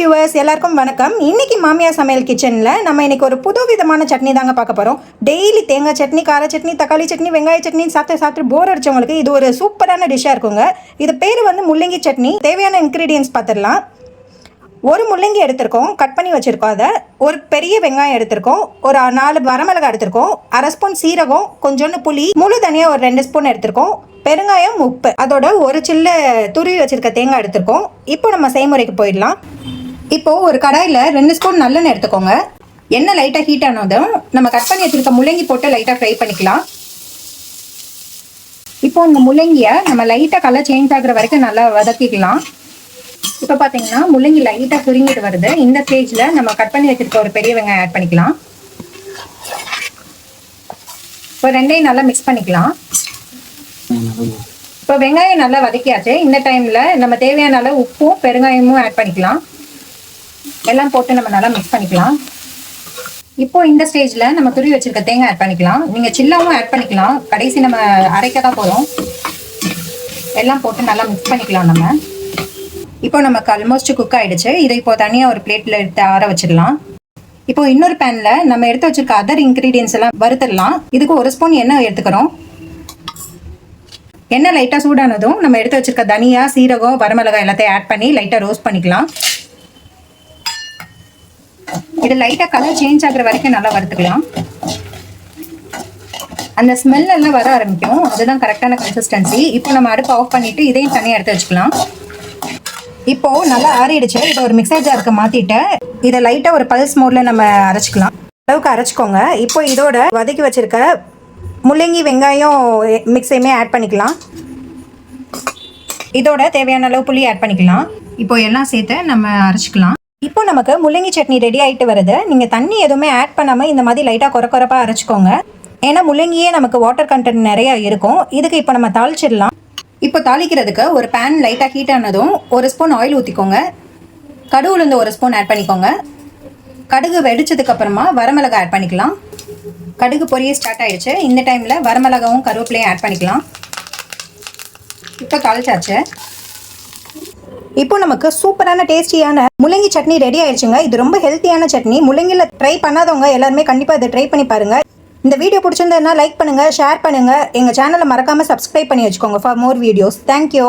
Viewers எல்லாருக்கும் வணக்கம். இன்னைக்கு மாமியார் சமையல் கிச்சனில் நம்ம இன்னைக்கு ஒரு புது விதமான சட்னி தாங்க பார்க்க போகிறோம். டெய்லி தேங்காய் சட்னி, கார சட்னி, தக்காளி சட்னி, வெங்காய சட்னி சாப்பிட்டு போர் அடிச்சவங்களுக்கு இது ஒரு சூப்பரான டிஷ்ஷாக இருக்குங்க. இது பேர் வந்து முள்ளங்கி சட்னி. தேவையான இன்க்ரீடியன்ஸ் பார்த்துடலாம். ஒரு முள்ளங்கி எடுத்திருக்கோம், கட் பண்ணி வச்சுருக்கோம். அதை ஒரு பெரிய வெங்காயம் எடுத்திருக்கோம், ஒரு 4 வரமிளகாய் எடுத்திருக்கோம், 1/2 ஸ்பூன் சீரகம், கொஞ்சோண்டு புளி, முழு தனியாக ஒரு 2 ஸ்பூன் எடுத்திருக்கோம், பெருங்காயம், உப்பு, அதோட ஒரு சில்ல துருவி வச்சுருக்க தேங்காய் எடுத்திருக்கோம். இப்போ நம்ம செய்முறைக்கு போயிடலாம். இப்போது ஒரு கடாயில் 2 ஸ்பூன் நல்லெண்ணெய் எடுத்துக்கோங்க. எண்ணெய் லைட்டாக ஹீட் ஆனதும் நம்ம கட் பண்ணி வச்சுருக்க முள்ளங்கி போட்டு லைட்டாக ஃப்ரை பண்ணிக்கலாம். இப்போ இந்த முள்ளங்கியை நம்ம லைட்டாக கலர் சேஞ்ச் ஆகுற வரைக்கும் நல்லா வதக்கிக்கலாம். இப்போ பார்த்தீங்கன்னா முள்ளங்கி லைட்டாக சுருங்கிட்டு வருது. இந்த ஸ்டேஜில் நம்ம கட் பண்ணி வச்சுருக்க ஒரு பெரிய வெங்காயம் ஆட் பண்ணிக்கலாம். இப்போ ரெண்டையும் நல்லா மிக்ஸ் பண்ணிக்கலாம். இப்போ வெங்காயம் நல்லா வதக்கியாச்சு. இந்த டைமில் நம்ம தேவையான அளவு உப்பும் பெருங்காயமும் ஆட் பண்ணிக்கலாம். எல்லாம் போட்டு நம்ம நல்லா மிக்ஸ் பண்ணிக்கலாம். இப்போ இந்த ஸ்டேஜில் நம்ம துருவி வச்சிருக்க தேங்காய் ஆட் பண்ணிக்கலாம். நீங்கள் சில்லாவும் ஆட் பண்ணிக்கலாம். கடைசி நம்ம அரைக்க தான் போகிறோம். எல்லாம் போட்டு நல்லா மிக்ஸ் பண்ணிக்கலாம். நம்ம இப்போ நமக்கு ஆல்மோஸ்ட் குக் ஆகிடுச்சு. இதை இப்போ தனியாக ஒரு பிளேட்டில் எடுத்து ஆற வச்சிடலாம். இப்போ இன்னொரு பேனில் நம்ம எடுத்து வச்சிருக்க அதர் இன்க்ரீடியன்ஸ் எல்லாம் வறுத்துடலாம். இதுக்கு 1 ஸ்பூன் எண்ணெய் எடுத்துக்கிறோம். எண்ணெய் லைட்டாக சூடானதும் நம்ம எடுத்து வச்சிருக்க தனியா, சீரகம், வரமிளகாய் எல்லாத்தையும் ஆட் பண்ணி லைட்டாக ரோஸ்ட் பண்ணிக்கலாம். இது லைட்டாக கலர் சேஞ்ச் ஆகுற வரைக்கும் நல்லா வறுத்துக்கலாம். அந்த ஸ்மெல் எல்லாம் வர ஆரம்பிக்கும். அதுதான் கரெக்டான கன்சிஸ்டன்சி. இப்போ நம்ம அடுப்பு ஆஃப் பண்ணிவிட்டு இதையும் தனியாக எடுத்து வச்சுக்கலாம். இப்போது நல்லா ஆறிடுச்சு. இதை ஒரு மிக்சர் ஜாருக்கு மாற்றிட்டு இதை லைட்டாக ஒரு பல்ஸ் மோடில் நம்ம அரைச்சிக்கலாம். அளவுக்கு அரைச்சிக்கோங்க. இப்போ இதோட வதக்கி வச்சுருக்க முள்ளங்கி, வெங்காயம் மிக்ஸையுமே ஆட் பண்ணிக்கலாம். இதோட தேவையான அளவு புளி ஆட் பண்ணிக்கலாம். இப்போ எல்லாம் சேர்த்து நம்ம அரைச்சிக்கலாம். இப்போ நமக்கு முள்ளங்கி சட்னி ரெடி ஆகிட்டு வருது. நீங்கள் தண்ணி எதுவுமே ஆட் பண்ணாமல் இந்த மாதிரி லைட்டாக குறப்பாக அரைச்சிக்கோங்க. ஏன்னா முள்ளங்கியே நமக்கு வாட்டர் கண்டென்ட் நிறையா இருக்கும். இதுக்கு இப்போ நம்ம தாளிச்சிடலாம். இப்போ தாளிக்கிறதுக்கு ஒரு பேன் லைட்டாக ஹீட் ஆனதும் 1 ஸ்பூன் ஆயில் ஊற்றிக்கோங்க. கடுகு உளுந்து 1 ஸ்பூன் ஆட் பண்ணிக்கோங்க. கடுகு வெடிச்சதுக்கப்புறமா வரமிளகாய் ஆட் பண்ணிக்கலாம். கடுகு பொரிய ஸ்டார்ட் ஆகிடுச்சு. இந்த டைமில் வரமிளகாவும் கருவேப்பிலையும் ஆட் பண்ணிக்கலாம். இப்போ தாளிச்சாச்சு. இப்போ நமக்கு சூப்பரான டேஸ்டியான முள்ளங்கி சட்னி ரெடி ஆயிடுச்சுங்க. இது ரொம்ப ஹெல்த்தியான சட்னி. முள்ளங்கியில் ட்ரை பண்ணாதவங்க எல்லாருமே கண்டிப்பாக இதை ட்ரை பண்ணி பாருங்கள். இந்த வீடியோ பிடிச்சிருந்ததுன்னா லைக் பண்ணுங்கள், ஷேர் பண்ணுங்கள். எங்கள் சேனலை மறக்காமல் சப்ஸ்கிரைப் பண்ணி வச்சுக்கோங்க ஃபார் மோர் வீடியோஸ். தேங்க்யூ.